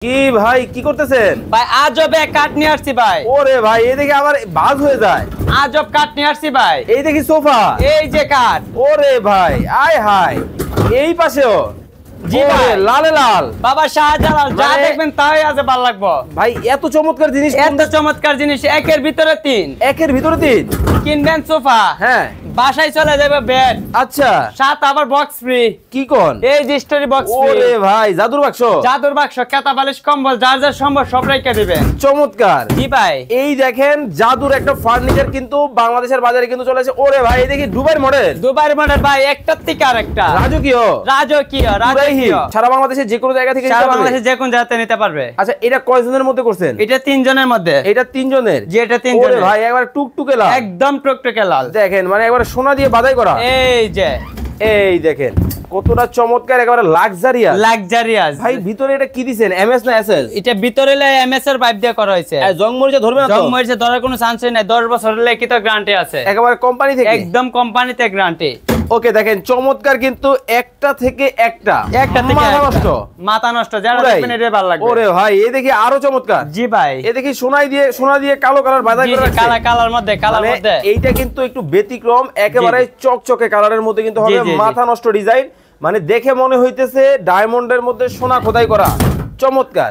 কি ভাই কি করতেছেন? ভাই আজবে কাট নিয়ে আসছি ভাই। ওরে ভাই এই দেখে আবার বাজ হয়ে যায়। আজব কাট নিয়ে আসছি ভাই। এই দেখি সোফা। এই যে কাট। ওরে ভাই আয় হায়, এই পাশেও। জি ওরে, ভাই। লালে লাল। বাবা শাহজালাল যা মানে- দেখবেন তাই আছে ভালো লাগবো। ভাই এত চমৎকার জিনিস এত চমৎকার জিনিস একের ভিতরে তিন। একের ভিতরে তিন। কিনবেন সোফা, হ্যাঁ বাসায় চলে যাবে বেড, আচ্ছা সাথে আবার বক্স ফ্রি। কি কোন? এই যে স্টোরি বক্স ফ্রি। ওরে ভাই জাদুর বাক্স। জাদুর বাক্স, কেতা বালিশ, কম্বল যার যার সম্ভব সব রেখে দিবেন। চমৎকার। জি ভাই। এই দেখেন জাদুর একটা ফার্নিচার কিন্তু বাংলাদেশের বাজারে কিন্তু চলে আসে। ওরে ভাই এই দেখি দুবাইয়ের মডেল। দুবাইয়ের মডেল ভাই, একটার থেকে আরেকটা। রাজকীয়। রাজকীয় রাজকীয়। সারা বাংলাদেশে যে কোনো জায়গা থেকে নিতে সারা পারবে? বাংলাদেশে যে কোন জায়গাতে নিতে পারবে। আচ্ছা এটা কয়জনের মধ্যে করছেন? এটা 3 জনের মধ্যে। এটা 3 জনের। জি এটা 3 ওরে জনের। ভাই একবার টুকটুকে লাল। একদম টকটকে লাল। দেখেন মানে একবার সোনা দিয়ে বাধাই করা। এই যে এই দেখেন কতটা চমৎকার, একেবারে লাক্সারিয়াস। লাক্সারিয়াস। ভাই ভিতরে এটা কি দিবেন? এমএস না এসএস? এটা ভিতরে এমএস এর পাইপ দিয়ে করা হয়েছে। জং মরিচা ধরবে না তো? জং মরিচে ধরার কোনো চান্সই নাই। 10 বছরের লিখিত গ্যারান্টি আছে। একেবারে কোম্পানি থেকে? একদম কোম্পানিতে গ্যারান্টি। ওকে দেখেন চমৎকার কিন্তু একটা থেকে একটা। একটা থেকে মাথা একটা। নষ্ট। মাথা নষ্ট, যারা পুরাই। দেখবেন এটা ভালো লাগবে। ওরে ভাই এই দেখি আরো চমৎকার। জি ভাই। এই দেখি সোনা দিয়ে কালো কালার বাধাই জি করে জি, রাখছে। কালার মধ্যে কালার মানে মধ্যে। এইটা কিন্তু একটু ব্যতিক্রম, একেবারে চকচকে কালারের মধ্যে কিন্তু হবে। জি, জি, জি। মাথা নষ্ট ডিজাইন, মানে দেখে মনে হইতেছে ডায়মন্ডের মধ্যে সোনা খোদাই করা। চমৎকার।